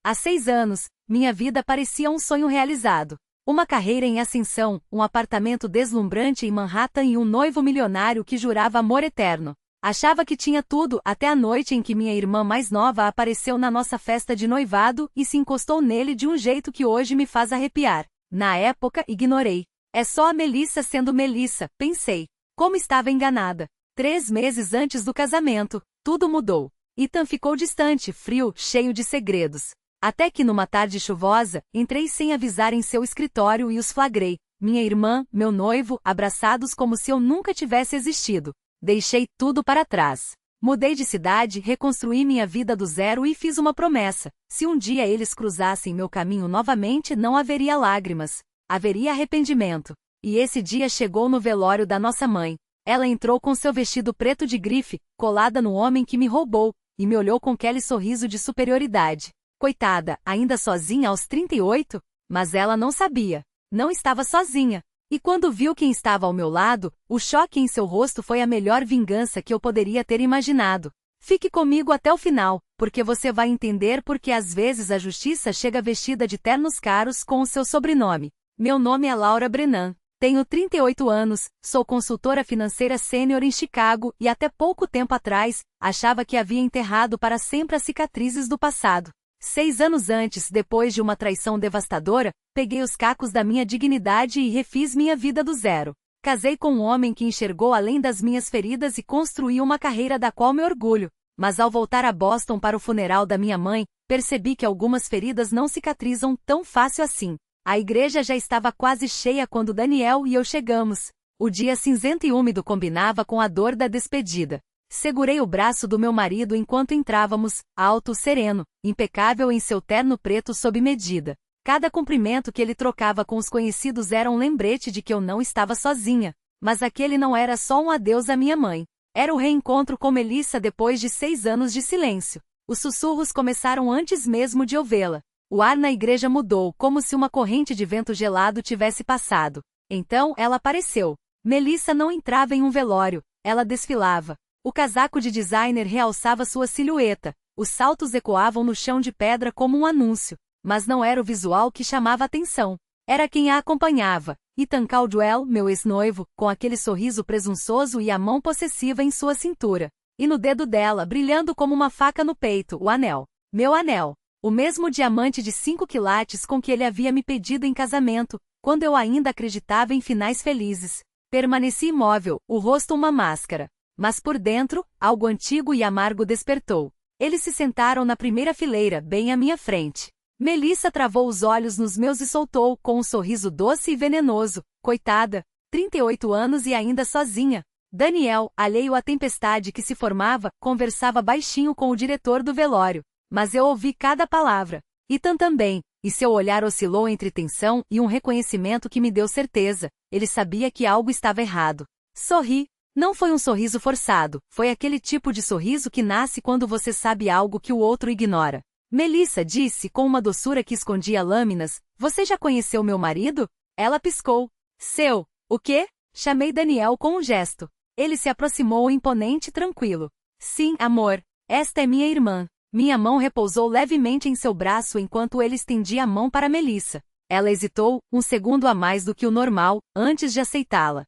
Há 6 anos, minha vida parecia um sonho realizado. Uma carreira em ascensão, um apartamento deslumbrante em Manhattan e um noivo milionário que jurava amor eterno. Achava que tinha tudo até a noite em que minha irmã mais nova apareceu na nossa festa de noivado e se encostou nele de um jeito que hoje me faz arrepiar. Na época, ignorei. É só a Melissa sendo Melissa, pensei. Como estava enganada. 3 meses antes do casamento, tudo mudou. Ethan ficou distante, frio, cheio de segredos. Até que numa tarde chuvosa, entrei sem avisar em seu escritório e os flagrei. Minha irmã, meu noivo, abraçados como se eu nunca tivesse existido. Deixei tudo para trás. Mudei de cidade, reconstruí minha vida do zero e fiz uma promessa. Se um dia eles cruzassem meu caminho novamente, não haveria lágrimas. Haveria arrependimento. E esse dia chegou no velório da nossa mãe. Ela entrou com seu vestido preto de grife, colada no homem que me roubou, e me olhou com aquele sorriso de superioridade. Coitada, ainda sozinha aos 38? Mas ela não sabia. Não estava sozinha. E quando viu quem estava ao meu lado, o choque em seu rosto foi a melhor vingança que eu poderia ter imaginado. Fique comigo até o final, porque você vai entender porque às vezes a justiça chega vestida de ternos caros com o seu sobrenome. Meu nome é Laura Brennan. Tenho 38 anos, sou consultora financeira sênior em Chicago e até pouco tempo atrás, achava que havia enterrado para sempre as cicatrizes do passado. 6 anos antes, depois de uma traição devastadora, peguei os cacos da minha dignidade e refiz minha vida do zero. Casei com um homem que enxergou além das minhas feridas e construiu uma carreira da qual me orgulho. Mas ao voltar a Boston para o funeral da minha mãe, percebi que algumas feridas não cicatrizam tão fácil assim. A igreja já estava quase cheia quando Daniel e eu chegamos. O dia cinzento e úmido combinava com a dor da despedida. Segurei o braço do meu marido enquanto entrávamos, alto, sereno, impecável em seu terno preto sob medida. Cada cumprimento que ele trocava com os conhecidos era um lembrete de que eu não estava sozinha. Mas aquele não era só um adeus à minha mãe. Era o reencontro com Melissa depois de 6 anos de silêncio. Os sussurros começaram antes mesmo de eu vê-la. O ar na igreja mudou, como se uma corrente de vento gelado tivesse passado. Então, ela apareceu. Melissa não entrava em um velório, ela desfilava. O casaco de designer realçava sua silhueta, os saltos ecoavam no chão de pedra como um anúncio. Mas não era o visual que chamava a atenção. Era quem a acompanhava. Ethan Caldwell, meu ex-noivo, com aquele sorriso presunçoso e a mão possessiva em sua cintura. E no dedo dela, brilhando como uma faca no peito, o anel. Meu anel. O mesmo diamante de 5 quilates com que ele havia me pedido em casamento, quando eu ainda acreditava em finais felizes. Permaneci imóvel, o rosto uma máscara. Mas por dentro, algo antigo e amargo despertou. Eles se sentaram na primeira fileira, bem à minha frente. Melissa travou os olhos nos meus e soltou, com um sorriso doce e venenoso. Coitada, 38 anos e ainda sozinha. Daniel, alheio à tempestade que se formava, conversava baixinho com o diretor do velório. Mas eu ouvi cada palavra. Ethan também, e seu olhar oscilou entre tensão e um reconhecimento que me deu certeza. Ele sabia que algo estava errado. Sorri. Não foi um sorriso forçado, foi aquele tipo de sorriso que nasce quando você sabe algo que o outro ignora. Melissa disse com uma doçura que escondia lâminas, você já conheceu meu marido? Ela piscou. Seu, o quê? Chamei Daniel com um gesto. Ele se aproximou imponente e tranquilo. Sim, amor, esta é minha irmã. Minha mão repousou levemente em seu braço enquanto ele estendia a mão para Melissa. Ela hesitou, um segundo a mais do que o normal, antes de aceitá-la.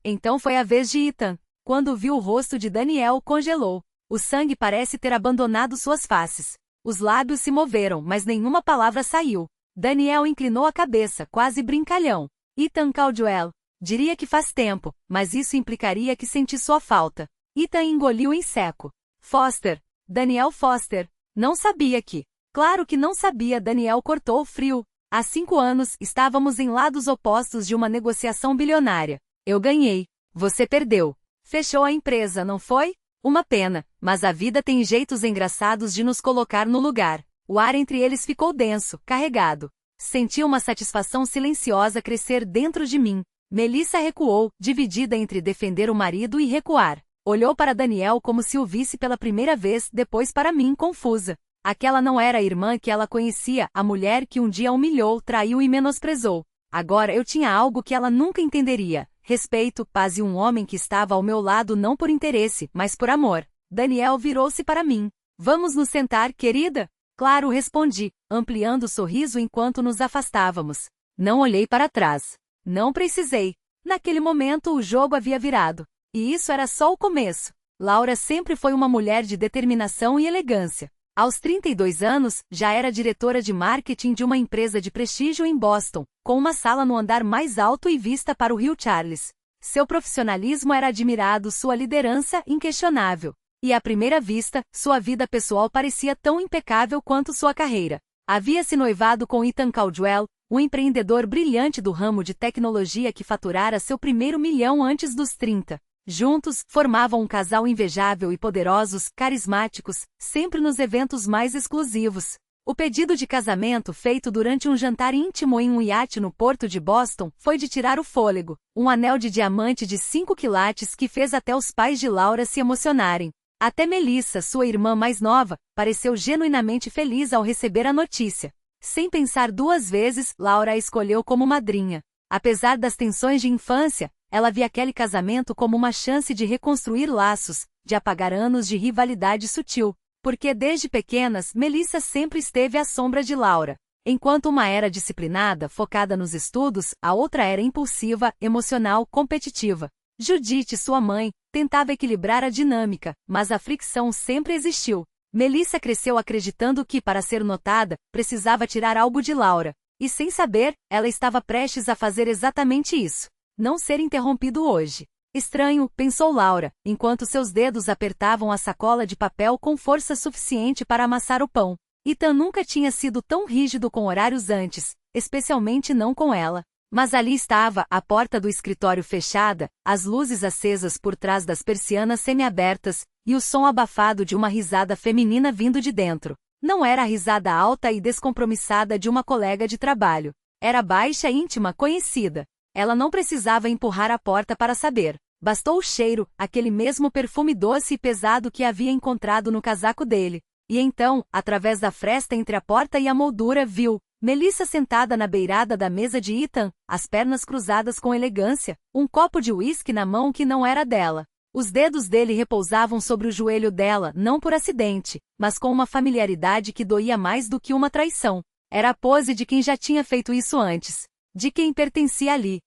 Então foi a vez de Ethan. Quando viu o rosto de Daniel, congelou. O sangue parece ter abandonado suas faces. Os lábios se moveram, mas nenhuma palavra saiu. Daniel inclinou a cabeça, quase brincalhão. Ethan Caldwell. Diria que faz tempo, mas isso implicaria que senti sua falta. Ethan engoliu em seco. Foster. Daniel Foster. Não sabia que. Claro que não sabia. Daniel cortou o frio. Há 5 anos, estávamos em lados opostos de uma negociação bilionária. Eu ganhei. Você perdeu. Fechou a empresa, não foi? Uma pena, mas a vida tem jeitos engraçados de nos colocar no lugar. O ar entre eles ficou denso, carregado. Senti uma satisfação silenciosa crescer dentro de mim. Melissa recuou, dividida entre defender o marido e recuar. Olhou para Daniel como se o visse pela primeira vez, depois para mim, confusa. Aquela não era a irmã que ela conhecia, a mulher que um dia humilhou, traiu e menosprezou. Agora eu tinha algo que ela nunca entenderia. Respeito, paz e um homem que estava ao meu lado não por interesse, mas por amor. Daniel virou-se para mim. Vamos nos sentar, querida? Claro, respondi, ampliando o sorriso enquanto nos afastávamos. Não olhei para trás. Não precisei. Naquele momento o jogo havia virado. E isso era só o começo. Laura sempre foi uma mulher de determinação e elegância. Aos 32 anos, já era diretora de marketing de uma empresa de prestígio em Boston, com uma sala no andar mais alto e vista para o Rio Charles. Seu profissionalismo era admirado, sua liderança inquestionável. E à primeira vista, sua vida pessoal parecia tão impecável quanto sua carreira. Havia se noivado com Ethan Caldwell, um empreendedor brilhante do ramo de tecnologia que faturara seu primeiro $1 milhão antes dos 30. Juntos, formavam um casal invejável e poderosos, carismáticos, sempre nos eventos mais exclusivos. O pedido de casamento feito durante um jantar íntimo em um iate no porto de Boston foi de tirar o fôlego, um anel de diamante de 5 quilates que fez até os pais de Laura se emocionarem. Até Melissa, sua irmã mais nova, pareceu genuinamente feliz ao receber a notícia. Sem pensar duas vezes, Laura a escolheu como madrinha. Apesar das tensões de infância, ela via aquele casamento como uma chance de reconstruir laços, de apagar anos de rivalidade sutil. Porque desde pequenas, Melissa sempre esteve à sombra de Laura. Enquanto uma era disciplinada, focada nos estudos, a outra era impulsiva, emocional, competitiva. Judith, sua mãe, tentava equilibrar a dinâmica, mas a fricção sempre existiu. Melissa cresceu acreditando que, para ser notada, precisava tirar algo de Laura. E sem saber, ela estava prestes a fazer exatamente isso. Não ser interrompido hoje. Estranho, pensou Laura, enquanto seus dedos apertavam a sacola de papel com força suficiente para amassar o pão. Ethan nunca tinha sido tão rígido com horários antes, especialmente não com ela. Mas ali estava, a porta do escritório fechada, as luzes acesas por trás das persianas semiabertas, e o som abafado de uma risada feminina vindo de dentro. Não era a risada alta e descompromissada de uma colega de trabalho. Era baixa, íntima, conhecida. Ela não precisava empurrar a porta para saber. Bastou o cheiro, aquele mesmo perfume doce e pesado que havia encontrado no casaco dele. E então, através da fresta entre a porta e a moldura, viu Melissa sentada na beirada da mesa de Ethan, as pernas cruzadas com elegância, um copo de uísque na mão que não era dela. Os dedos dele repousavam sobre o joelho dela, não por acidente, mas com uma familiaridade que doía mais do que uma traição. Era a pose de quem já tinha feito isso antes. De quem pertencia ali.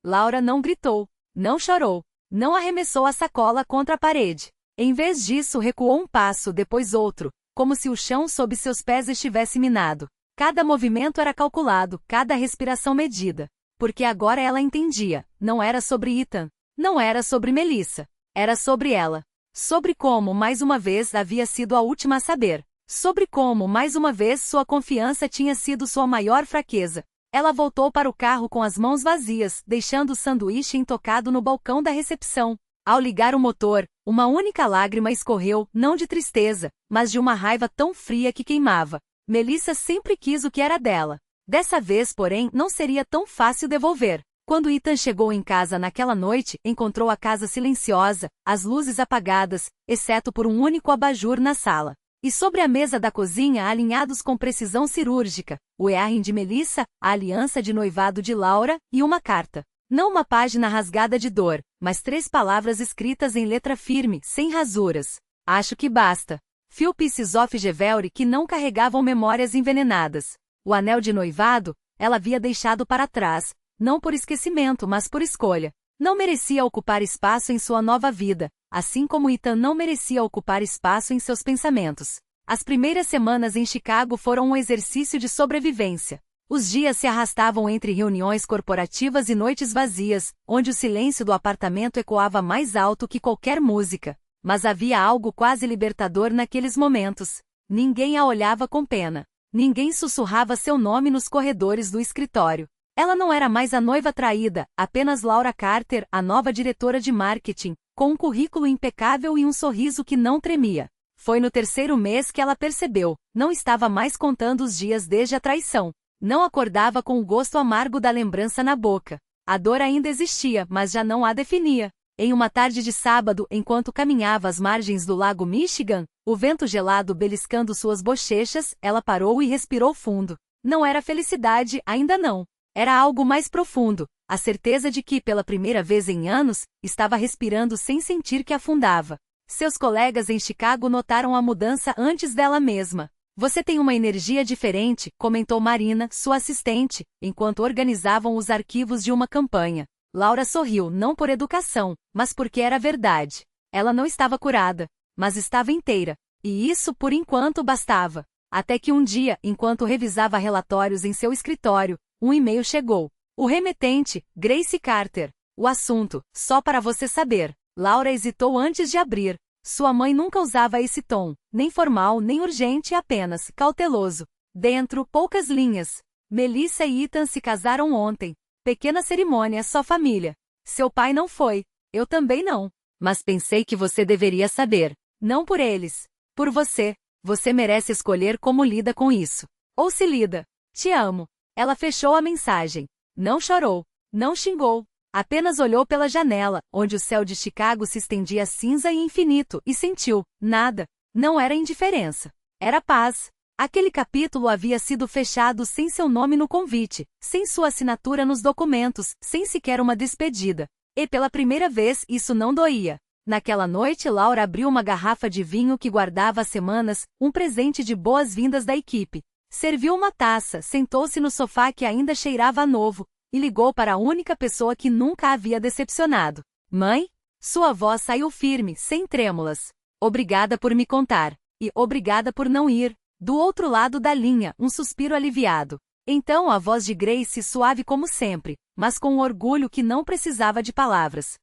Laura não gritou, não chorou, não arremessou a sacola contra a parede. Em vez disso, recuou um passo, depois outro, como se o chão sob seus pés estivesse minado. Cada movimento era calculado, cada respiração medida. Porque agora ela entendia, não era sobre Ethan, não era sobre Melissa, era sobre ela. Sobre como, mais uma vez, havia sido a última a saber. Sobre como, mais uma vez, sua confiança tinha sido sua maior fraqueza. Ela voltou para o carro com as mãos vazias, deixando o sanduíche intocado no balcão da recepção. Ao ligar o motor, uma única lágrima escorreu, não de tristeza, mas de uma raiva tão fria que queimava. Melissa sempre quis o que era dela. Dessa vez, porém, não seria tão fácil devolver. Quando Ethan chegou em casa naquela noite, encontrou a casa silenciosa, as luzes apagadas, exceto por um único abajur na sala. E sobre a mesa da cozinha, alinhados com precisão cirúrgica, o earring de Melissa, a aliança de noivado de Laura, e uma carta. Não uma página rasgada de dor, mas 3 palavras escritas em letra firme, sem rasuras. Acho que basta. Few pieces of jewelry que não carregavam memórias envenenadas. O anel de noivado, ela havia deixado para trás, não por esquecimento, mas por escolha. Não merecia ocupar espaço em sua nova vida, assim como Ethan não merecia ocupar espaço em seus pensamentos. As primeiras semanas em Chicago foram um exercício de sobrevivência. Os dias se arrastavam entre reuniões corporativas e noites vazias, onde o silêncio do apartamento ecoava mais alto que qualquer música. Mas havia algo quase libertador naqueles momentos. Ninguém a olhava com pena. Ninguém sussurrava seu nome nos corredores do escritório. Ela não era mais a noiva traída, apenas Laura Carter, a nova diretora de marketing, com um currículo impecável e um sorriso que não tremia. Foi no 3º mês que ela percebeu, não estava mais contando os dias desde a traição. Não acordava com o gosto amargo da lembrança na boca. A dor ainda existia, mas já não a definia. Em uma tarde de sábado, enquanto caminhava às margens do lago Michigan, o vento gelado beliscando suas bochechas, ela parou e respirou fundo. Não era felicidade, ainda não. Era algo mais profundo, a certeza de que, pela primeira vez em anos, estava respirando sem sentir que afundava. Seus colegas em Chicago notaram a mudança antes dela mesma. Você tem uma energia diferente, comentou Marina, sua assistente, enquanto organizavam os arquivos de uma campanha. Laura sorriu, não por educação, mas porque era verdade. Ela não estava curada, mas estava inteira. E isso, por enquanto, bastava. Até que um dia, enquanto revisava relatórios em seu escritório, um e-mail chegou. O remetente, Grace Carter. O assunto, só para você saber. Laura hesitou antes de abrir. Sua mãe nunca usava esse tom, nem formal nem urgente, apenas cauteloso. Dentro, poucas linhas. Melissa e Ethan se casaram ontem. Pequena cerimônia, só família. Seu pai não foi. Eu também não. Mas pensei que você deveria saber. Não por eles. Por você. Você merece escolher como lida com isso. Ou se lida. Te amo. Ela fechou a mensagem. Não chorou. Não xingou. Apenas olhou pela janela, onde o céu de Chicago se estendia cinza e infinito, e sentiu. Nada. Não era indiferença. Era paz. Aquele capítulo havia sido fechado sem seu nome no convite, sem sua assinatura nos documentos, sem sequer uma despedida. E pela primeira vez isso não doía. Naquela noite Laura abriu uma garrafa de vinho que guardava há semanas, um presente de boas-vindas da equipe. Serviu uma taça, sentou-se no sofá que ainda cheirava a novo, e ligou para a única pessoa que nunca a havia decepcionado. Mãe? Sua voz saiu firme, sem trêmulas. Obrigada por me contar. E obrigada por não ir. Do outro lado da linha, um suspiro aliviado. Então a voz de Grace suave como sempre, mas com um orgulho que não precisava de palavras.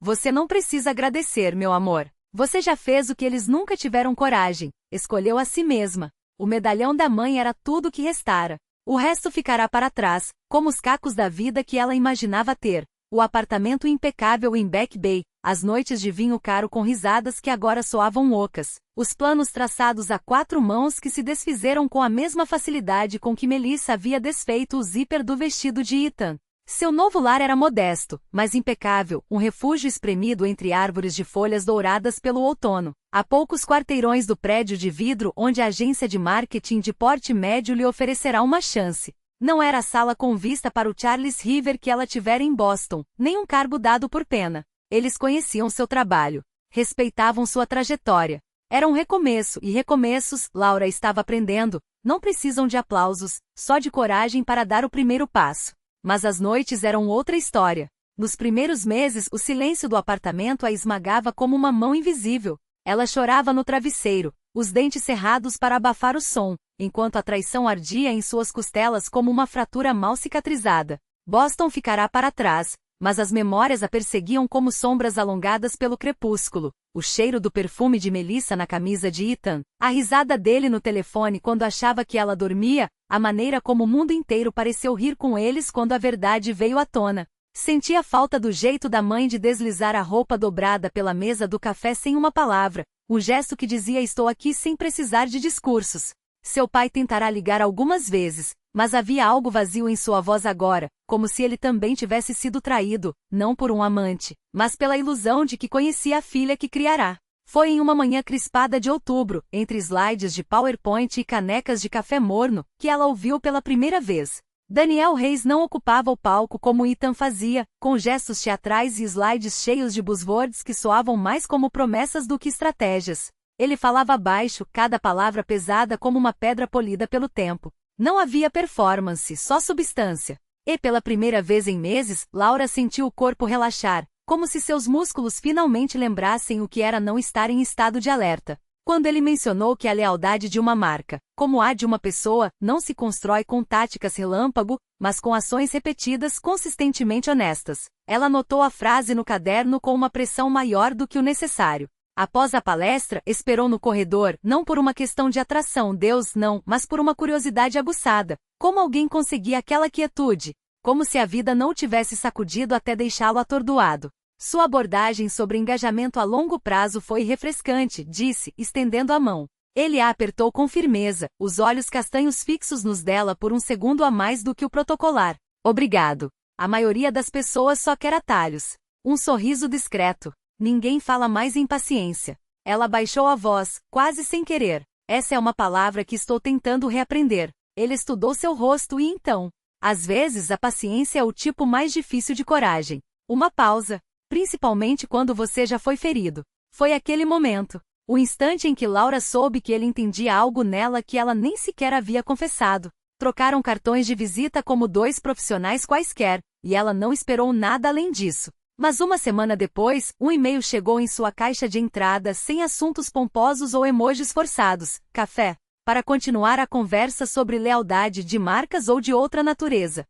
Você não precisa agradecer, meu amor. Você já fez o que eles nunca tiveram coragem. Escolheu a si mesma. O medalhão da mãe era tudo o que restara. O resto ficará para trás, como os cacos da vida que ela imaginava ter. O apartamento impecável em Back Bay, as noites de vinho caro com risadas que agora soavam ocas, os planos traçados a 4 mãos que se desfizeram com a mesma facilidade com que Melissa havia desfeito o zíper do vestido de Ethan. Seu novo lar era modesto, mas impecável, um refúgio espremido entre árvores de folhas douradas pelo outono, a poucos quarteirões do prédio de vidro onde a agência de marketing de porte médio lhe oferecerá uma chance. Não era a sala com vista para o Charles River que ela tivera em Boston, nem um cargo dado por pena. Eles conheciam seu trabalho, respeitavam sua trajetória. Era um recomeço, e recomeços, Laura estava aprendendo, não precisam de aplausos, só de coragem para dar o primeiro passo. Mas as noites eram outra história. Nos primeiros meses, o silêncio do apartamento a esmagava como uma mão invisível. Ela chorava no travesseiro, os dentes cerrados para abafar o som, enquanto a traição ardia em suas costelas como uma fratura mal cicatrizada. Boston ficará para trás, mas as memórias a perseguiam como sombras alongadas pelo crepúsculo. O cheiro do perfume de Melissa na camisa de Ethan, a risada dele no telefone quando achava que ela dormia, a maneira como o mundo inteiro pareceu rir com eles quando a verdade veio à tona. Sentia falta do jeito da mãe de deslizar a roupa dobrada pela mesa do café sem uma palavra, um gesto que dizia estou aqui sem precisar de discursos. Seu pai tentará ligar algumas vezes, mas havia algo vazio em sua voz agora, como se ele também tivesse sido traído, não por um amante, mas pela ilusão de que conhecia a filha que criará. Foi em uma manhã crispada de outubro, entre slides de PowerPoint e canecas de café morno, que ela ouviu pela primeira vez. Daniel Reis não ocupava o palco como Ethan fazia, com gestos teatrais e slides cheios de buzzwords que soavam mais como promessas do que estratégias. Ele falava baixo, cada palavra pesada como uma pedra polida pelo tempo. Não havia performance, só substância. E pela primeira vez em meses, Laura sentiu o corpo relaxar, como se seus músculos finalmente lembrassem o que era não estar em estado de alerta. Quando ele mencionou que a lealdade de uma marca, como a de uma pessoa, não se constrói com táticas relâmpago, mas com ações repetidas consistentemente honestas, ela anotou a frase no caderno com uma pressão maior do que o necessário. Após a palestra, esperou no corredor, não por uma questão de atração, Deus não, mas por uma curiosidade aguçada. Como alguém conseguia aquela quietude? Como se a vida não o tivesse sacudido até deixá-lo atordoado. Sua abordagem sobre engajamento a longo prazo foi refrescante, disse, estendendo a mão. Ele a apertou com firmeza, os olhos castanhos fixos nos dela por um segundo a mais do que o protocolar. Obrigado. A maioria das pessoas só quer atalhos. Um sorriso discreto. Ninguém fala mais em paciência. Ela baixou a voz, quase sem querer. Essa é uma palavra que estou tentando reaprender. Ele estudou seu rosto e então. Às vezes a paciência é o tipo mais difícil de coragem. Uma pausa. Principalmente quando você já foi ferido. Foi aquele momento. O instante em que Laura soube que ele entendia algo nela que ela nem sequer havia confessado. Trocaram cartões de visita como dois profissionais quaisquer, e ela não esperou nada além disso. Mas uma semana depois, um e-mail chegou em sua caixa de entrada sem assuntos pomposos ou emojis forçados, café, para continuar a conversa sobre lealdade de marcas ou de outra natureza.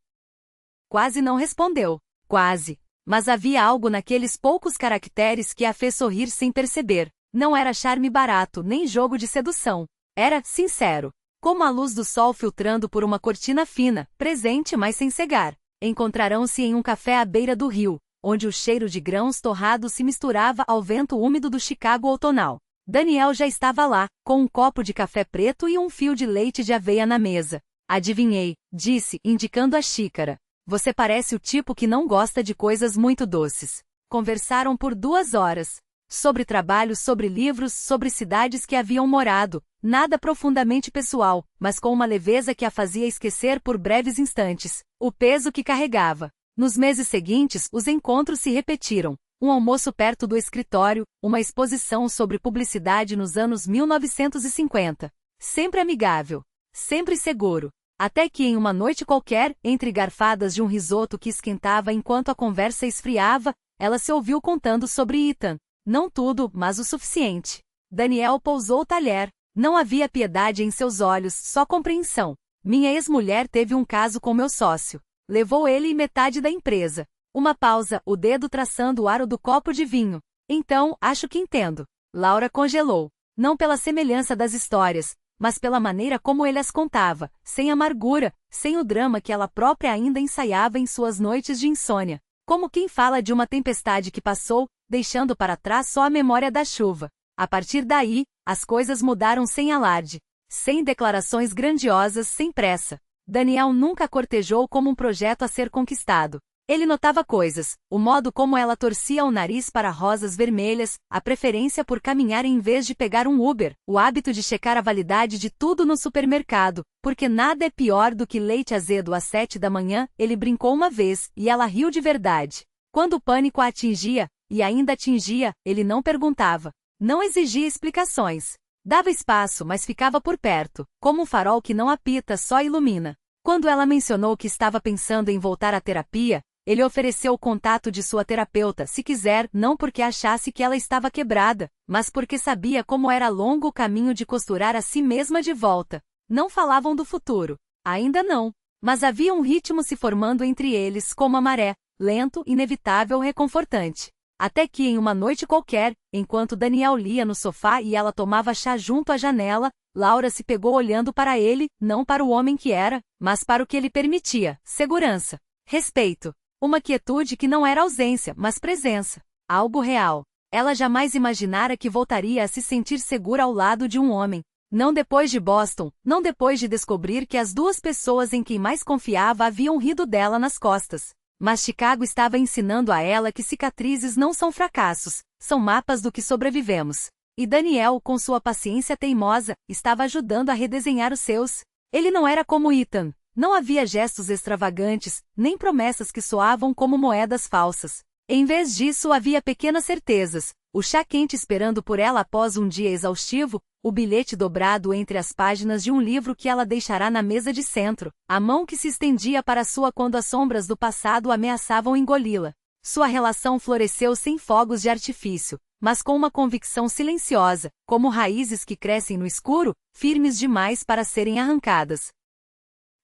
Quase não respondeu. Quase. Mas havia algo naqueles poucos caracteres que a fez sorrir sem perceber. Não era charme barato, nem jogo de sedução. Era sincero. Como a luz do sol filtrando por uma cortina fina, presente mas sem cegar. Encontrarão-se em um café à beira do rio, onde o cheiro de grãos torrados se misturava ao vento úmido do Chicago outonal. Daniel já estava lá, com um copo de café preto e um fio de leite de aveia na mesa. Adivinhei, disse, indicando a xícara. Você parece o tipo que não gosta de coisas muito doces. Conversaram por 2 horas. Sobre trabalho, sobre livros, sobre cidades que haviam morado. Nada profundamente pessoal, mas com uma leveza que a fazia esquecer por breves instantes o peso que carregava. Nos meses seguintes, os encontros se repetiram. Um almoço perto do escritório, uma exposição sobre publicidade nos anos 1950. Sempre amigável. Sempre seguro. Até que em uma noite qualquer, entre garfadas de um risoto que esquentava enquanto a conversa esfriava, ela se ouviu contando sobre Ethan. Não tudo, mas o suficiente. Daniel pousou o talher. Não havia piedade em seus olhos, só compreensão. Minha ex-mulher teve um caso com meu sócio. Levou ele e metade da empresa. Uma pausa, o dedo traçando o aro do copo de vinho. Então, acho que entendo. Laura congelou. Não pela semelhança das histórias, mas pela maneira como ele as contava, sem amargura, sem o drama que ela própria ainda ensaiava em suas noites de insônia. Como quem fala de uma tempestade que passou, deixando para trás só a memória da chuva. A partir daí, as coisas mudaram sem alarde. Sem declarações grandiosas, sem pressa. Daniel nunca cortejou como um projeto a ser conquistado. Ele notava coisas, o modo como ela torcia o nariz para rosas vermelhas, a preferência por caminhar em vez de pegar um Uber, o hábito de checar a validade de tudo no supermercado, porque nada é pior do que leite azedo às 7 da manhã, ele brincou uma vez, e ela riu de verdade. Quando o pânico a atingia, e ainda atingia, ele não perguntava. Não exigia explicações. Dava espaço, mas ficava por perto, como um farol que não apita, só ilumina. Quando ela mencionou que estava pensando em voltar à terapia, ele ofereceu o contato de sua terapeuta, se quiser, não porque achasse que ela estava quebrada, mas porque sabia como era longo o caminho de costurar a si mesma de volta. Não falavam do futuro. Ainda não. Mas havia um ritmo se formando entre eles, como a maré, lento, inevitável, reconfortante. Até que em uma noite qualquer, enquanto Daniel lia no sofá e ela tomava chá junto à janela, Laura se pegou olhando para ele, não para o homem que era, mas para o que ele permitia, segurança, respeito. Uma quietude que não era ausência, mas presença. Algo real. Ela jamais imaginara que voltaria a se sentir segura ao lado de um homem. Não depois de Boston, não depois de descobrir que as 2 pessoas em quem mais confiava haviam rido dela nas costas. Mas Chicago estava ensinando a ela que cicatrizes não são fracassos, são mapas do que sobrevivemos. E Daniel, com sua paciência teimosa, estava ajudando a redesenhar os seus. Ele não era como Ethan. Não havia gestos extravagantes, nem promessas que soavam como moedas falsas. Em vez disso havia pequenas certezas, o chá quente esperando por ela após um dia exaustivo, o bilhete dobrado entre as páginas de um livro que ela deixará na mesa de centro, a mão que se estendia para sua quando as sombras do passado ameaçavam engoli-la. Sua relação floresceu sem fogos de artifício, mas com uma convicção silenciosa, como raízes que crescem no escuro, firmes demais para serem arrancadas.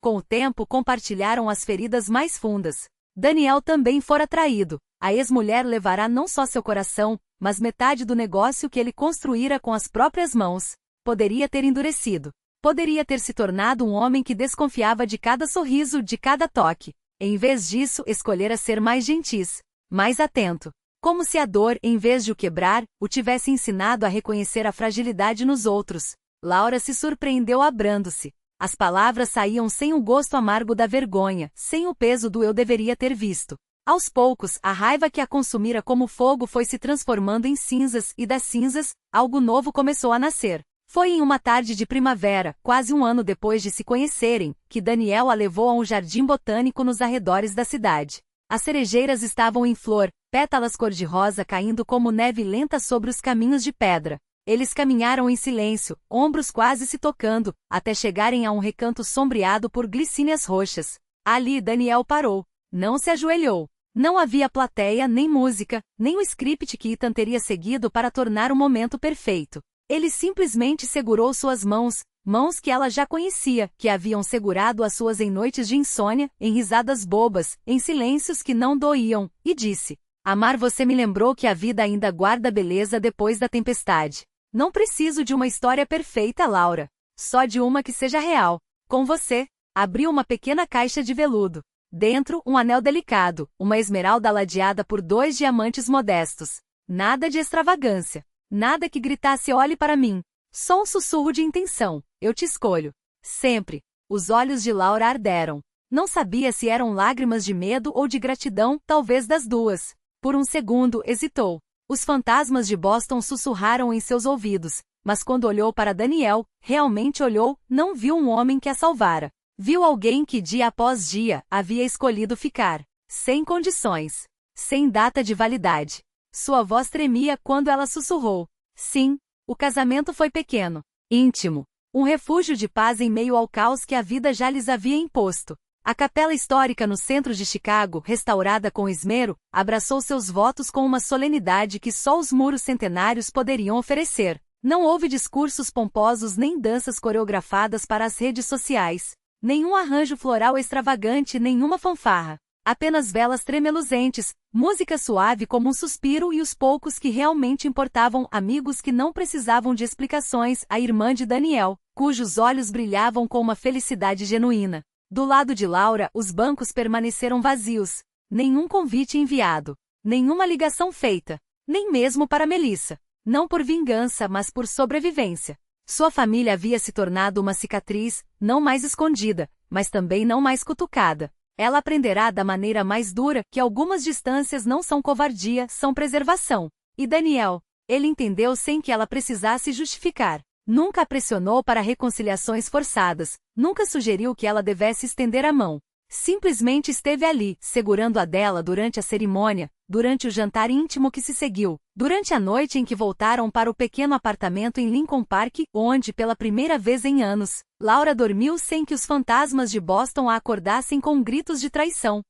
Com o tempo compartilharam as feridas mais fundas. Daniel também fora traído. A ex-mulher levará não só seu coração, mas metade do negócio que ele construíra com as próprias mãos. Poderia ter endurecido. Poderia ter se tornado um homem que desconfiava de cada sorriso, de cada toque. Em vez disso, escolhera ser mais gentis, mais atento. Como se a dor, em vez de o quebrar, o tivesse ensinado a reconhecer a fragilidade nos outros. Laura se surpreendeu abrando-se. As palavras saíam sem o gosto amargo da vergonha, sem o peso do eu deveria ter visto. Aos poucos, a raiva que a consumira como fogo foi se transformando em cinzas, e das cinzas, algo novo começou a nascer. Foi em uma tarde de primavera, quase um ano depois de se conhecerem, que Daniel a levou a um jardim botânico nos arredores da cidade. As cerejeiras estavam em flor, pétalas cor-de-rosa caindo como neve lenta sobre os caminhos de pedra. Eles caminharam em silêncio, ombros quase se tocando, até chegarem a um recanto sombreado por glicínias roxas. Ali Daniel parou. Não se ajoelhou. Não havia plateia, nem música, nem o script que Ethan teria seguido para tornar o momento perfeito. Ele simplesmente segurou suas mãos, mãos que ela já conhecia, que haviam segurado as suas em noites de insônia, em risadas bobas, em silêncios que não doíam, e disse: Amar você me lembrou que a vida ainda guarda beleza depois da tempestade. Não preciso de uma história perfeita, Laura. Só de uma que seja real. Com você. Abriu uma pequena caixa de veludo. Dentro, um anel delicado, uma esmeralda ladeada por 2 diamantes modestos. Nada de extravagância. Nada que gritasse olhe para mim. Só um sussurro de intenção. Eu te escolho. Sempre. Os olhos de Laura arderam. Não sabia se eram lágrimas de medo ou de gratidão, talvez das duas. Por um segundo, hesitou. Os fantasmas de Boston sussurraram em seus ouvidos, mas quando olhou para Daniel, realmente olhou, não viu um homem que a salvara. Viu alguém que dia após dia havia escolhido ficar. Sem condições. Sem data de validade. Sua voz tremia quando ela sussurrou. Sim, o casamento foi pequeno. Íntimo. Um refúgio de paz em meio ao caos que a vida já lhes havia imposto. A capela histórica no centro de Chicago, restaurada com esmero, abraçou seus votos com uma solenidade que só os muros centenários poderiam oferecer. Não houve discursos pomposos nem danças coreografadas para as redes sociais. Nenhum arranjo floral extravagante, nenhuma fanfarra. Apenas velas tremeluzentes, música suave como um suspiro e os poucos que realmente importavam, amigos que não precisavam de explicações, a irmã de Daniel, cujos olhos brilhavam com uma felicidade genuína. Do lado de Laura, os bancos permaneceram vazios. Nenhum convite enviado. Nenhuma ligação feita. Nem mesmo para Melissa. Não por vingança, mas por sobrevivência. Sua família havia se tornado uma cicatriz, não mais escondida, mas também não mais cutucada. Ela aprenderá da maneira mais dura que algumas distâncias não são covardia, são preservação. E Daniel? Ele entendeu sem que ela precisasse justificar. Nunca a pressionou para reconciliações forçadas, nunca sugeriu que ela devesse estender a mão. Simplesmente esteve ali, segurando a dela durante a cerimônia, durante o jantar íntimo que se seguiu, durante a noite em que voltaram para o pequeno apartamento em Lincoln Park, onde, pela primeira vez em anos, Laura dormiu sem que os fantasmas de Boston a acordassem com gritos de traição.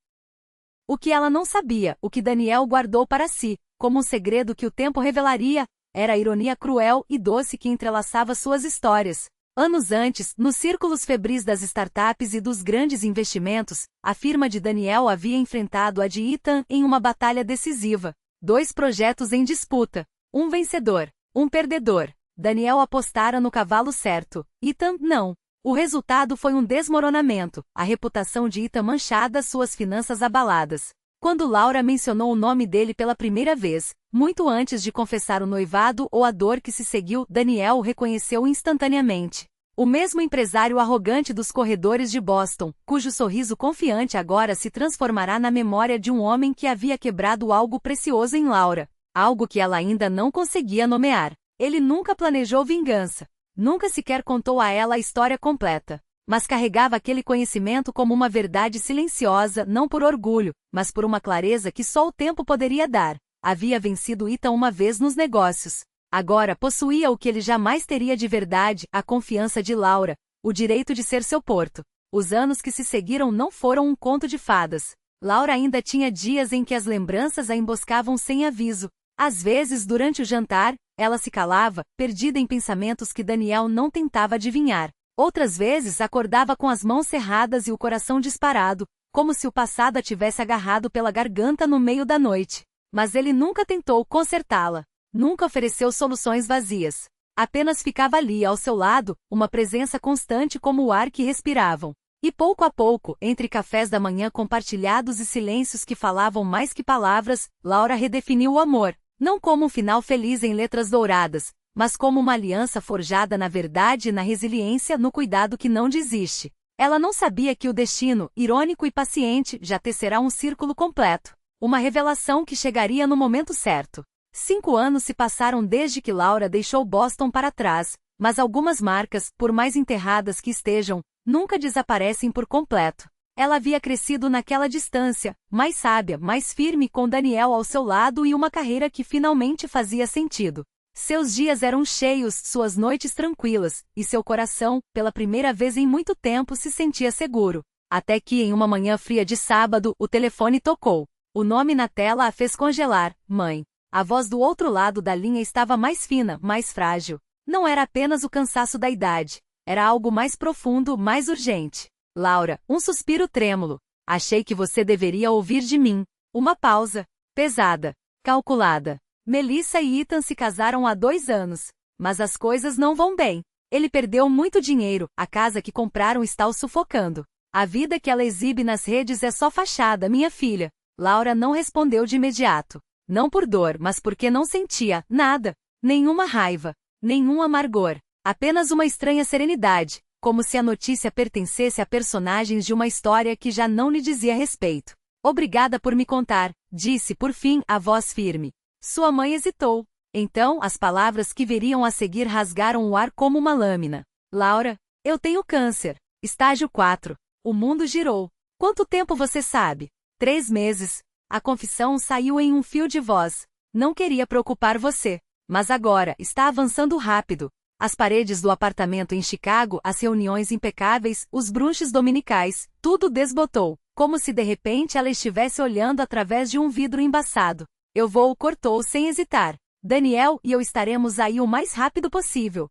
O que ela não sabia, o que Daniel guardou para si, como um segredo que o tempo revelaria, era a ironia cruel e doce que entrelaçava suas histórias. Anos antes, nos círculos febris das startups e dos grandes investimentos, a firma de Daniel havia enfrentado a de Ethan em uma batalha decisiva. 2 projetos em disputa. Um vencedor. Um perdedor. Daniel apostara no cavalo certo. Ethan, não. O resultado foi um desmoronamento, a reputação de Ethan manchada, suas finanças abaladas. Quando Laura mencionou o nome dele pela primeira vez, muito antes de confessar o noivado ou a dor que se seguiu, Daniel o reconheceu instantaneamente. O mesmo empresário arrogante dos corredores de Boston, cujo sorriso confiante agora se transformará na memória de um homem que havia quebrado algo precioso em Laura. Algo que ela ainda não conseguia nomear. Ele nunca planejou vingança. Nunca sequer contou a ela a história completa. Mas carregava aquele conhecimento como uma verdade silenciosa, não por orgulho, mas por uma clareza que só o tempo poderia dar. Havia vencido Ethan uma vez nos negócios. Agora possuía o que ele jamais teria de verdade, a confiança de Laura, o direito de ser seu porto. Os anos que se seguiram não foram um conto de fadas. Laura ainda tinha dias em que as lembranças a emboscavam sem aviso. Às vezes, durante o jantar, ela se calava, perdida em pensamentos que Daniel não tentava adivinhar. Outras vezes acordava com as mãos cerradas e o coração disparado, como se o passado a tivesse agarrado pela garganta no meio da noite. Mas ele nunca tentou consertá-la. Nunca ofereceu soluções vazias. Apenas ficava ali, ao seu lado, uma presença constante como o ar que respiravam. E pouco a pouco, entre cafés da manhã compartilhados e silêncios que falavam mais que palavras, Laura redefiniu o amor, não como um final feliz em letras douradas, mas como uma aliança forjada na verdade e na resiliência, no cuidado que não desiste. Ela não sabia que o destino, irônico e paciente, já tecerá um círculo completo. Uma revelação que chegaria no momento certo. 5 anos se passaram desde que Laura deixou Boston para trás, mas algumas marcas, por mais enterradas que estejam, nunca desaparecem por completo. Ela havia crescido naquela distância, mais sábia, mais firme, com Daniel ao seu lado e uma carreira que finalmente fazia sentido. Seus dias eram cheios, suas noites tranquilas, e seu coração, pela primeira vez em muito tempo, se sentia seguro. Até que, em uma manhã fria de sábado, o telefone tocou. O nome na tela a fez congelar: mãe. A voz do outro lado da linha estava mais fina, mais frágil. Não era apenas o cansaço da idade. Era algo mais profundo, mais urgente. Laura, um suspiro trêmulo. Achei que você deveria ouvir de mim. Uma pausa. Pesada. Calculada. Melissa e Ethan se casaram há 2 anos. Mas as coisas não vão bem. Ele perdeu muito dinheiro, a casa que compraram está o sufocando. A vida que ela exibe nas redes é só fachada, minha filha. Laura não respondeu de imediato. Não por dor, mas porque não sentia nada. Nenhuma raiva. Nenhum amargor. Apenas uma estranha serenidade, como se a notícia pertencesse a personagens de uma história que já não lhe dizia respeito. Obrigada por me contar, disse por fim a voz firme. Sua mãe hesitou. Então, as palavras que viriam a seguir rasgaram o ar como uma lâmina. Laura, eu tenho câncer. Estágio 4. O mundo girou. Quanto tempo você sabe? 3 meses. A confissão saiu em um fio de voz. Não queria preocupar você. Mas agora, está avançando rápido. As paredes do apartamento em Chicago, as reuniões impecáveis, os brunches dominicais, tudo desbotou. Como se de repente ela estivesse olhando através de um vidro embaçado. Eu vou, cortou sem hesitar. Daniel e eu estaremos aí o mais rápido possível.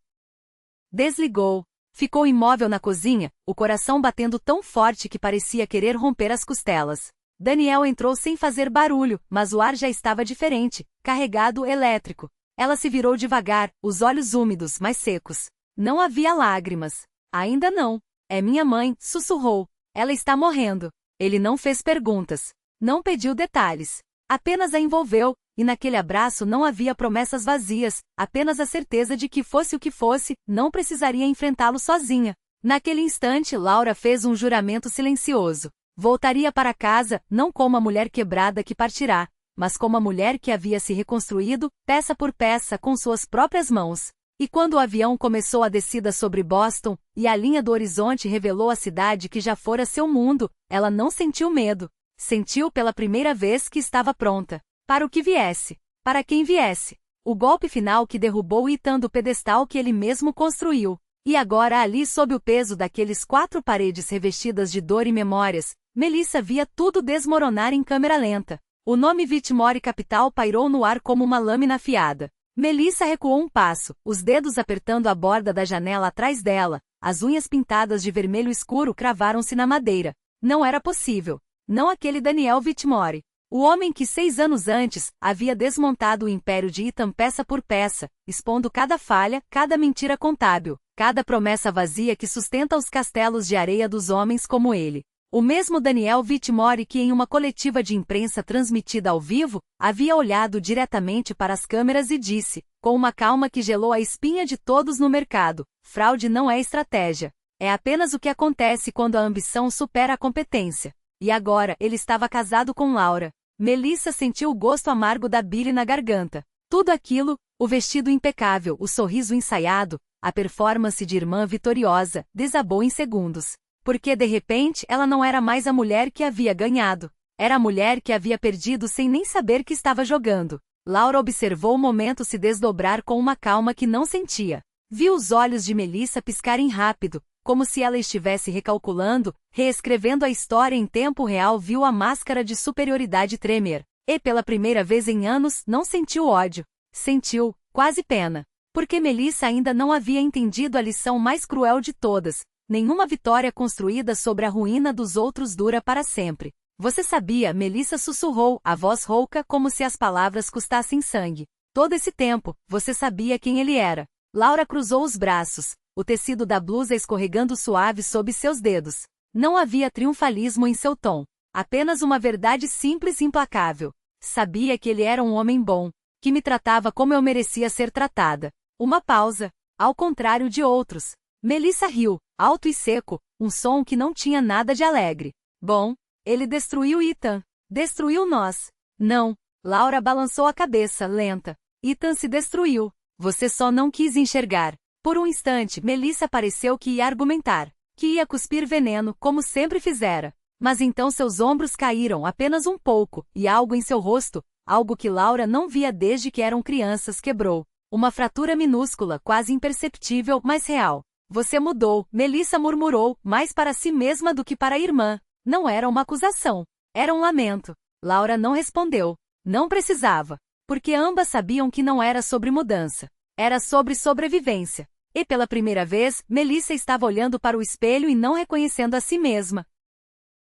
Desligou. Ficou imóvel na cozinha, o coração batendo tão forte que parecia querer romper as costelas. Daniel entrou sem fazer barulho, mas o ar já estava diferente, carregado elétrico. Ela se virou devagar, os olhos úmidos, mas secos. Não havia lágrimas. Ainda não. É minha mãe, sussurrou. Ela está morrendo. Ele não fez perguntas. Não pediu detalhes. Apenas a envolveu, e naquele abraço não havia promessas vazias, apenas a certeza de que fosse o que fosse, não precisaria enfrentá-lo sozinha. Naquele instante, Laura fez um juramento silencioso. Voltaria para casa, não como a mulher quebrada que partirá, mas como a mulher que havia se reconstruído, peça por peça, com suas próprias mãos. E quando o avião começou a descida sobre Boston, e a linha do horizonte revelou a cidade que já fora seu mundo, ela não sentiu medo. Sentiu pela primeira vez que estava pronta. Para o que viesse. Para quem viesse. O golpe final que derrubou Ethan do pedestal que ele mesmo construiu. E agora ali sob o peso daqueles 4 paredes revestidas de dor e memórias, Melissa via tudo desmoronar em câmera lenta. O nome Whitmore Capital pairou no ar como uma lâmina afiada. Melissa recuou um passo, os dedos apertando a borda da janela atrás dela, as unhas pintadas de vermelho escuro cravaram-se na madeira. Não era possível. Não aquele Daniel Whitmore. O homem que 6 anos antes havia desmontado o império de Ethan peça por peça, expondo cada falha, cada mentira contábil, cada promessa vazia que sustenta os castelos de areia dos homens como ele. O mesmo Daniel Whitmore que em uma coletiva de imprensa transmitida ao vivo, havia olhado diretamente para as câmeras e disse, com uma calma que gelou a espinha de todos no mercado, fraude não é estratégia. É apenas o que acontece quando a ambição supera a competência. E agora, ele estava casado com Laura. Melissa sentiu o gosto amargo da bile na garganta. Tudo aquilo, o vestido impecável, o sorriso ensaiado, a performance de irmã vitoriosa, desabou em segundos. Porque de repente ela não era mais a mulher que havia ganhado. Era a mulher que havia perdido sem nem saber que estava jogando. Laura observou o momento se desdobrar com uma calma que não sentia. Viu os olhos de Melissa piscarem rápido, como se ela estivesse recalculando, reescrevendo a história em tempo real. Viu a máscara de superioridade tremer. E pela primeira vez em anos não sentiu ódio. Sentiu, quase pena. Porque Melissa ainda não havia entendido a lição mais cruel de todas. Nenhuma vitória construída sobre a ruína dos outros dura para sempre. Você sabia, Melissa sussurrou, a voz rouca como se as palavras custassem sangue. Todo esse tempo, você sabia quem ele era. Laura cruzou os braços, o tecido da blusa escorregando suave sob seus dedos. Não havia triunfalismo em seu tom. Apenas uma verdade simples e implacável. Sabia que ele era um homem bom, que me tratava como eu merecia ser tratada. Uma pausa. Ao contrário de outros. Melissa riu, alto e seco, um som que não tinha nada de alegre. Bom, ele destruiu Ethan. Destruiu nós. Não. Laura balançou a cabeça, lenta. Ethan se destruiu. Você só não quis enxergar. Por um instante, Melissa pareceu que ia argumentar, que ia cuspir veneno, como sempre fizera. Mas então seus ombros caíram apenas um pouco, e algo em seu rosto, algo que Laura não via desde que eram crianças, quebrou. Uma fratura minúscula, quase imperceptível, mas real. Você mudou, Melissa murmurou, mais para si mesma do que para a irmã. Não era uma acusação. Era um lamento. Laura não respondeu. Não precisava. Porque ambas sabiam que não era sobre mudança. Era sobre sobrevivência. E pela primeira vez, Melissa estava olhando para o espelho e não reconhecendo a si mesma.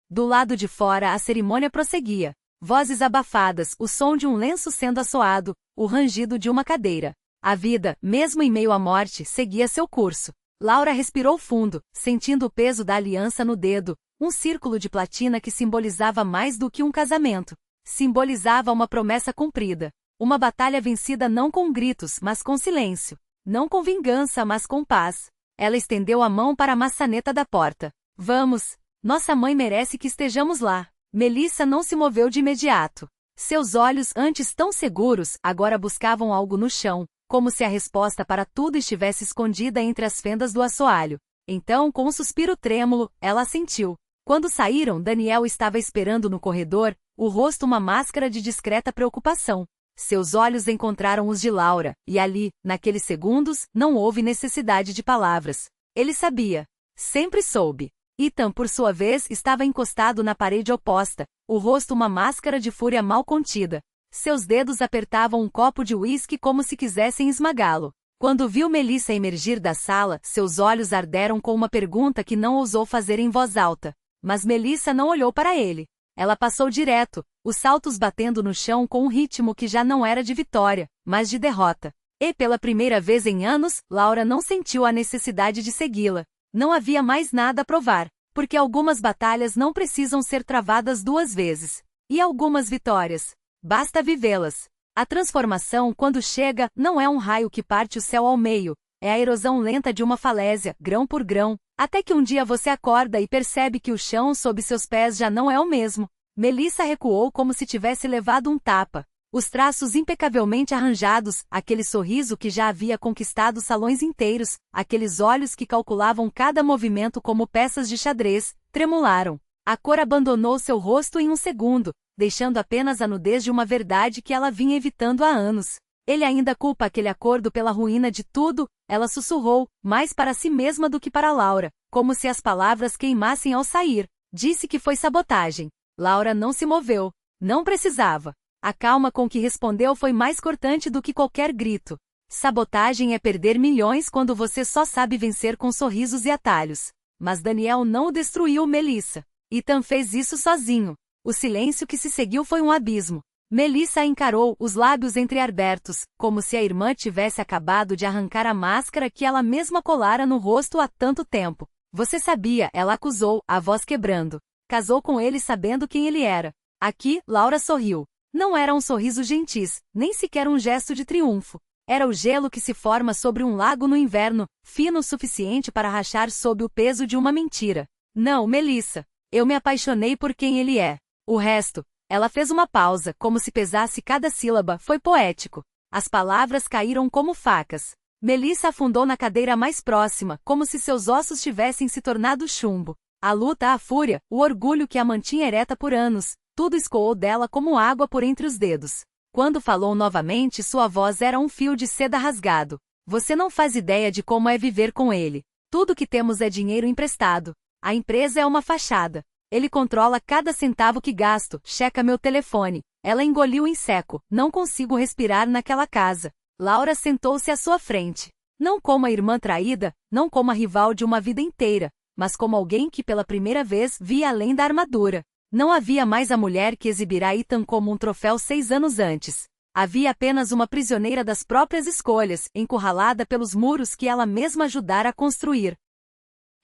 Do lado de fora a cerimônia prosseguia. Vozes abafadas, o som de um lenço sendo assoado, o rangido de uma cadeira. A vida, mesmo em meio à morte, seguia seu curso. Laura respirou fundo, sentindo o peso da aliança no dedo, um círculo de platina que simbolizava mais do que um casamento. Simbolizava uma promessa cumprida. Uma batalha vencida não com gritos, mas com silêncio. Não com vingança, mas com paz. Ela estendeu a mão para a maçaneta da porta. Vamos. Nossa mãe merece que estejamos lá. Melissa não se moveu de imediato. Seus olhos, antes tão seguros, agora buscavam algo no chão, como se a resposta para tudo estivesse escondida entre as fendas do assoalho. Então, com um suspiro trêmulo, ela assentiu. Quando saíram, Daniel estava esperando no corredor, o rosto uma máscara de discreta preocupação. Seus olhos encontraram os de Laura, e ali, naqueles segundos, não houve necessidade de palavras. Ele sabia. Sempre soube. Ethan, por sua vez, estava encostado na parede oposta, o rosto uma máscara de fúria mal contida. Seus dedos apertavam um copo de uísque como se quisessem esmagá-lo. Quando viu Melissa emergir da sala, seus olhos arderam com uma pergunta que não ousou fazer em voz alta. Mas Melissa não olhou para ele. Ela passou direto, os saltos batendo no chão com um ritmo que já não era de vitória, mas de derrota. E pela primeira vez em anos, Laura não sentiu a necessidade de segui-la. Não havia mais nada a provar, porque algumas batalhas não precisam ser travadas duas vezes. E algumas vitórias. Basta vivê-las. A transformação, quando chega, não é um raio que parte o céu ao meio, é a erosão lenta de uma falésia, grão por grão, até que um dia você acorda e percebe que o chão sob seus pés já não é o mesmo. Melissa recuou como se tivesse levado um tapa. Os traços impecavelmente arranjados, aquele sorriso que já havia conquistado salões inteiros, aqueles olhos que calculavam cada movimento como peças de xadrez, tremularam. A cor abandonou seu rosto em um segundo, deixando apenas a nudez de uma verdade que ela vinha evitando há anos. Ele ainda culpa aquele acordo pela ruína de tudo, ela sussurrou, mais para si mesma do que para Laura, como se as palavras queimassem ao sair. Disse que foi sabotagem. Laura não se moveu. Não precisava. A calma com que respondeu foi mais cortante do que qualquer grito. Sabotagem é perder milhões quando você só sabe vencer com sorrisos e atalhos. Mas Daniel não o destruiu, Melissa. Ethan fez isso sozinho. O silêncio que se seguiu foi um abismo. Melissa a encarou, os lábios entreabertos, como se a irmã tivesse acabado de arrancar a máscara que ela mesma colara no rosto há tanto tempo. Você sabia, ela acusou, a voz quebrando. Casou com ele sabendo quem ele era. Aqui, Laura sorriu. Não era um sorriso gentis, nem sequer um gesto de triunfo. Era o gelo que se forma sobre um lago no inverno, fino o suficiente para rachar sob o peso de uma mentira. Não, Melissa. Eu me apaixonei por quem ele é. O resto. Ela fez uma pausa, como se pesasse cada sílaba, foi poético. As palavras caíram como facas. Melissa afundou na cadeira mais próxima, como se seus ossos tivessem se tornado chumbo. A luta, a fúria, o orgulho que a mantinha ereta por anos, tudo escoou dela como água por entre os dedos. Quando falou novamente, sua voz era um fio de seda rasgado. Você não faz ideia de como é viver com ele. Tudo que temos é dinheiro emprestado. A empresa é uma fachada. Ele controla cada centavo que gasto, checa meu telefone. Ela engoliu em seco. Não consigo respirar naquela casa. Laura sentou-se à sua frente. Não como a irmã traída, não como a rival de uma vida inteira, mas como alguém que pela primeira vez via além da armadura. Não havia mais a mulher que exibirá Ethan como um troféu 6 anos antes. Havia apenas uma prisioneira das próprias escolhas, encurralada pelos muros que ela mesma ajudara a construir.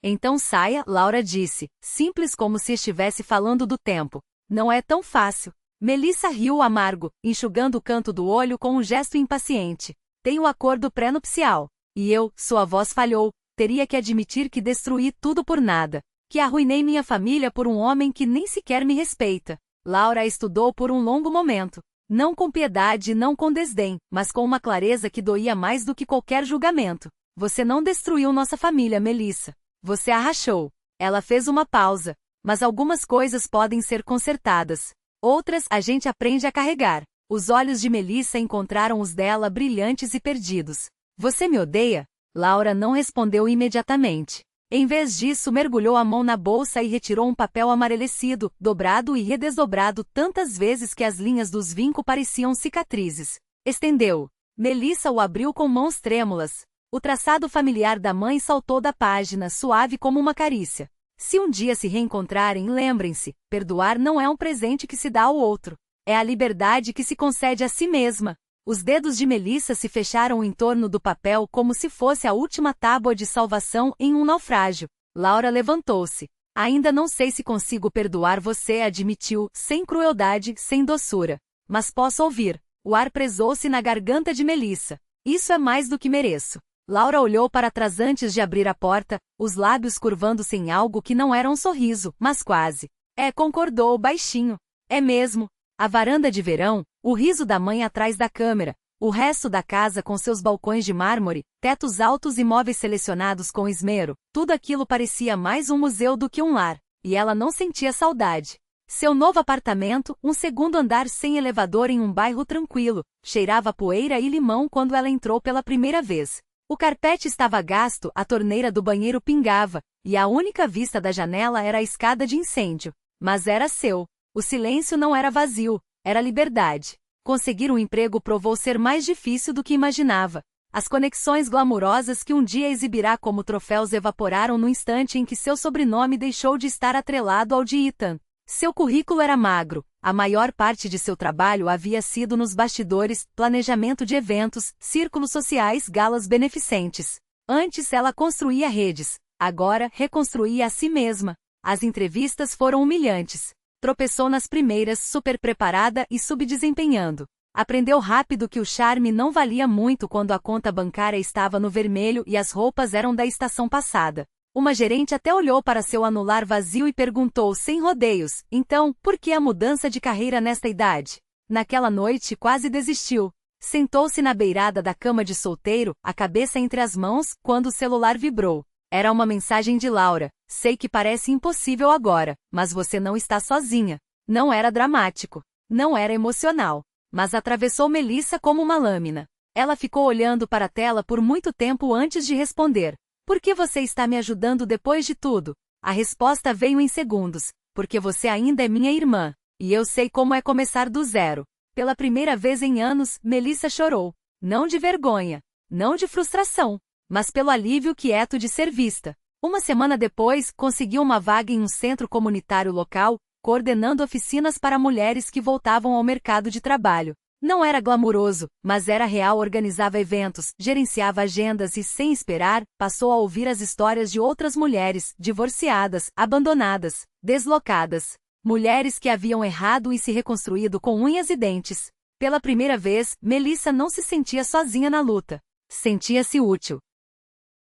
Então saia, Laura disse, simples como se estivesse falando do tempo. Não é tão fácil. Melissa riu amargo, enxugando o canto do olho com um gesto impaciente. Tem o acordo pré-nupcial. E eu, sua voz falhou, teria que admitir que destruí tudo por nada. Que arruinei minha família por um homem que nem sequer me respeita. Laura a estudou por um longo momento. Não com piedade e não com desdém, mas com uma clareza que doía mais do que qualquer julgamento. Você não destruiu nossa família, Melissa. Você a rachou. Ela fez uma pausa. Mas algumas coisas podem ser consertadas. Outras a gente aprende a carregar. Os olhos de Melissa encontraram os dela brilhantes e perdidos. Você me odeia? Laura não respondeu imediatamente. Em vez disso, mergulhou a mão na bolsa e retirou um papel amarelecido, dobrado e redesdobrado tantas vezes que as linhas dos vincos pareciam cicatrizes. Estendeu. Melissa o abriu com mãos trêmulas. O traçado familiar da mãe saltou da página, suave como uma carícia. Se um dia se reencontrarem, lembrem-se, perdoar não é um presente que se dá ao outro. É a liberdade que se concede a si mesma. Os dedos de Melissa se fecharam em torno do papel como se fosse a última tábua de salvação em um naufrágio. Laura levantou-se. Ainda não sei se consigo perdoar você, admitiu, sem crueldade, sem doçura. Mas posso ouvir. O ar presou-se na garganta de Melissa. Isso é mais do que mereço. Laura olhou para trás antes de abrir a porta, os lábios curvando-se em algo que não era um sorriso, mas quase. Concordou baixinho. É mesmo. A varanda de verão, o riso da mãe atrás da câmera, o resto da casa com seus balcões de mármore, tetos altos e móveis selecionados com esmero, tudo aquilo parecia mais um museu do que um lar, e ela não sentia saudade. Seu novo apartamento, um segundo andar sem elevador em um bairro tranquilo, cheirava poeira e limão quando ela entrou pela primeira vez. O carpete estava gasto, a torneira do banheiro pingava, e a única vista da janela era a escada de incêndio. Mas era seu. O silêncio não era vazio, era liberdade. Conseguir um emprego provou ser mais difícil do que imaginava. As conexões glamourosas que um dia exibirá como troféus evaporaram no instante em que seu sobrenome deixou de estar atrelado ao de Ethan. Seu currículo era magro, a maior parte de seu trabalho havia sido nos bastidores, planejamento de eventos, círculos sociais, galas beneficentes. Antes ela construía redes, agora reconstruía a si mesma. As entrevistas foram humilhantes. Tropeçou nas primeiras, super preparada e subdesempenhando. Aprendeu rápido que o charme não valia muito quando a conta bancária estava no vermelho e as roupas eram da estação passada. Uma gerente até olhou para seu anular vazio e perguntou sem rodeios, então, por que a mudança de carreira nesta idade? Naquela noite quase desistiu. Sentou-se na beirada da cama de solteiro, a cabeça entre as mãos, quando o celular vibrou. Era uma mensagem de Laura. Sei que parece impossível agora, mas você não está sozinha. Não era dramático. Não era emocional. Mas atravessou Melissa como uma lâmina. Ela ficou olhando para a tela por muito tempo antes de responder. Por que você está me ajudando depois de tudo? A resposta veio em segundos. Porque você ainda é minha irmã. E eu sei como é começar do zero. Pela primeira vez em anos, Melissa chorou. Não de vergonha. Não de frustração. Mas pelo alívio quieto de ser vista. Uma semana depois, conseguiu uma vaga em um centro comunitário local, coordenando oficinas para mulheres que voltavam ao mercado de trabalho. Não era glamuroso, mas era real. Organizava eventos, gerenciava agendas e, sem esperar, passou a ouvir as histórias de outras mulheres, divorciadas, abandonadas, deslocadas. Mulheres que haviam errado e se reconstruído com unhas e dentes. Pela primeira vez, Melissa não se sentia sozinha na luta. Sentia-se útil.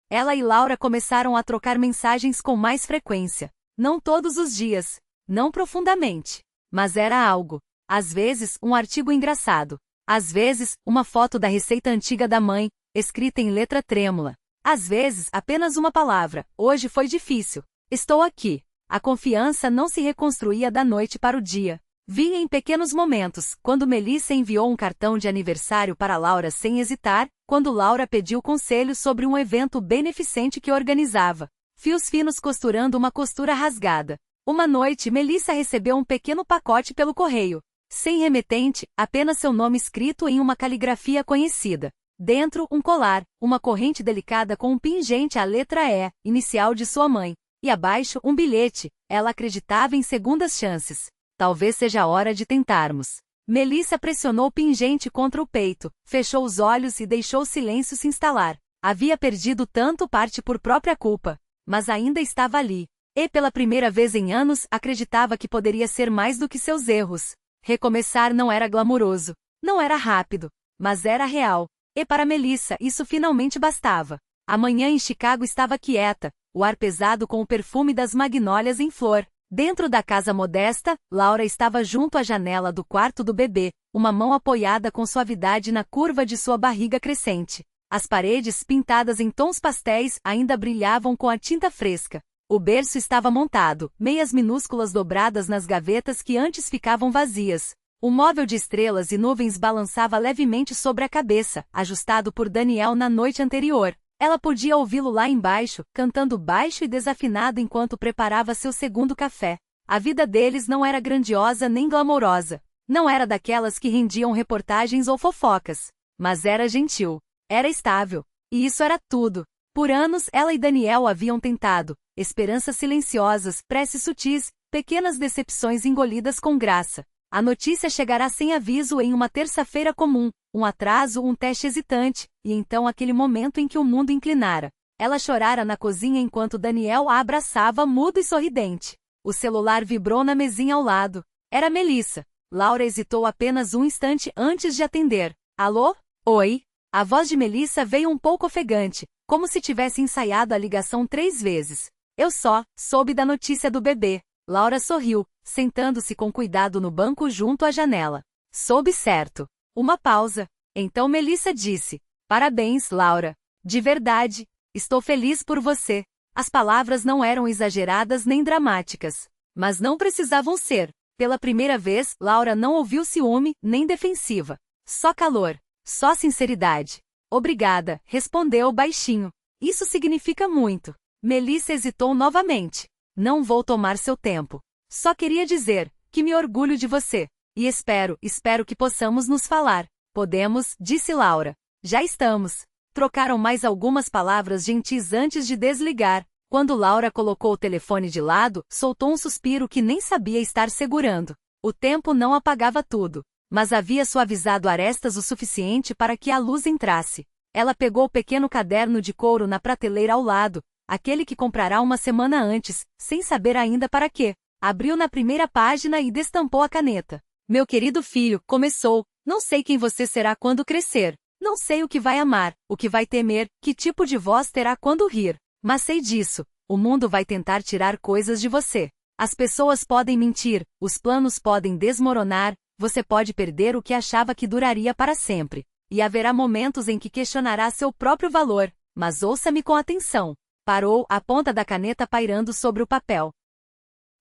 Ela e Laura começaram a trocar mensagens com mais frequência. Não todos os dias. Não profundamente. Mas era algo. Às vezes, um artigo engraçado. Às vezes, uma foto da receita antiga da mãe, escrita em letra trêmula. Às vezes, apenas uma palavra. Hoje foi difícil. Estou aqui. A confiança não se reconstruía da noite para o dia. Vinha em pequenos momentos, quando Melissa enviou um cartão de aniversário para Laura sem hesitar, quando Laura pediu conselhos sobre um evento beneficente que organizava. Fios finos costurando uma costura rasgada. Uma noite, Melissa recebeu um pequeno pacote pelo correio. Sem remetente, apenas seu nome escrito em uma caligrafia conhecida. Dentro, um colar, uma corrente delicada com um pingente à letra E, inicial de sua mãe. E abaixo, um bilhete. Ela acreditava em segundas chances. Talvez seja a hora de tentarmos. Melissa pressionou o pingente contra o peito, fechou os olhos e deixou o silêncio se instalar. Havia perdido tanto parte por própria culpa. Mas ainda estava ali. E pela primeira vez em anos, acreditava que poderia ser mais do que seus erros. Recomeçar não era glamuroso. Não era rápido. Mas era real. E para Melissa, isso finalmente bastava. A manhã em Chicago estava quieta, o ar pesado com o perfume das magnólias em flor. Dentro da casa modesta, Laura estava junto à janela do quarto do bebê, uma mão apoiada com suavidade na curva de sua barriga crescente. As paredes, pintadas em tons pastéis, ainda brilhavam com a tinta fresca. O berço estava montado, meias minúsculas dobradas nas gavetas que antes ficavam vazias. O móvel de estrelas e nuvens balançava levemente sobre a cabeça, ajustado por Daniel na noite anterior. Ela podia ouvi-lo lá embaixo, cantando baixo e desafinado enquanto preparava seu segundo café. A vida deles não era grandiosa nem glamourosa. Não era daquelas que rendiam reportagens ou fofocas. Mas era gentil. Era estável. E isso era tudo. Por anos, ela e Daniel haviam tentado. Esperanças silenciosas, preces sutis, pequenas decepções engolidas com graça. A notícia chegará sem aviso em uma terça-feira comum, um atraso, um teste hesitante, e então aquele momento em que o mundo inclinara. Ela chorara na cozinha enquanto Daniel a abraçava mudo e sorridente. O celular vibrou na mesinha ao lado. Era Melissa. Laura hesitou apenas um instante antes de atender. Alô? Oi? A voz de Melissa veio um pouco ofegante, como se tivesse ensaiado a ligação 3 vezes. Eu só soube da notícia do bebê. Laura sorriu, sentando-se com cuidado no banco junto à janela. Soube certo. Uma pausa. Então Melissa disse: Parabéns, Laura. De verdade. Estou feliz por você. As palavras não eram exageradas nem dramáticas. Mas não precisavam ser. Pela primeira vez, Laura não ouviu ciúme, nem defensiva. Só calor. Só sinceridade. Obrigada, respondeu baixinho. Isso significa muito. Melissa hesitou novamente. Não vou tomar seu tempo. Só queria dizer que me orgulho de você. E espero que possamos nos falar. Podemos, disse Laura. Já estamos. Trocaram mais algumas palavras gentis antes de desligar. Quando Laura colocou o telefone de lado, soltou um suspiro que nem sabia estar segurando. O tempo não apagava tudo, mas havia suavizado arestas o suficiente para que a luz entrasse. Ela pegou o pequeno caderno de couro na prateleira ao lado, aquele que comprará uma semana antes, sem saber ainda para quê. Abriu na primeira página e destampou a caneta. Meu querido filho, começou. Não sei quem você será quando crescer. Não sei o que vai amar, o que vai temer, que tipo de voz terá quando rir. Mas sei disso. O mundo vai tentar tirar coisas de você. As pessoas podem mentir, os planos podem desmoronar, você pode perder o que achava que duraria para sempre. E haverá momentos em que questionará seu próprio valor. Mas ouça-me com atenção. Parou, a ponta da caneta pairando sobre o papel.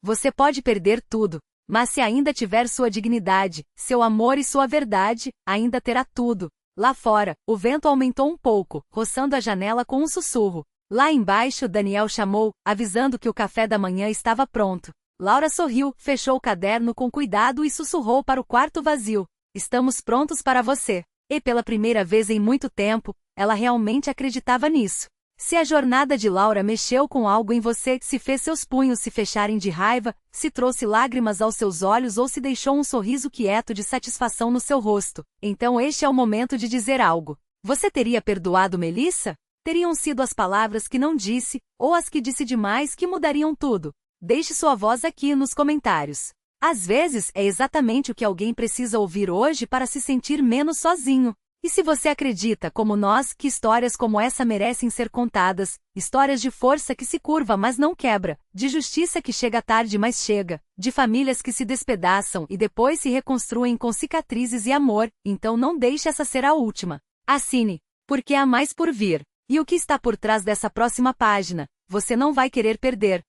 Você pode perder tudo, mas se ainda tiver sua dignidade, seu amor e sua verdade, ainda terá tudo. Lá fora, o vento aumentou um pouco, roçando a janela com um sussurro. Lá embaixo, Daniel chamou, avisando que o café da manhã estava pronto. Laura sorriu, fechou o caderno com cuidado e sussurrou para o quarto vazio. Estamos prontos para você. E pela primeira vez em muito tempo, ela realmente acreditava nisso. Se a jornada de Laura mexeu com algo em você, se fez seus punhos se fecharem de raiva, se trouxe lágrimas aos seus olhos ou se deixou um sorriso quieto de satisfação no seu rosto, então este é o momento de dizer algo. Você teria perdoado Melissa? Teriam sido as palavras que não disse, ou as que disse demais que mudariam tudo? Deixe sua voz aqui nos comentários. Às vezes, é exatamente o que alguém precisa ouvir hoje para se sentir menos sozinho. E se você acredita, como nós, que histórias como essa merecem ser contadas, histórias de força que se curva mas não quebra, de justiça que chega tarde mas chega, de famílias que se despedaçam e depois se reconstruem com cicatrizes e amor, então não deixe essa ser a última. Assine, porque há mais por vir. E o que está por trás dessa próxima página, você não vai querer perder.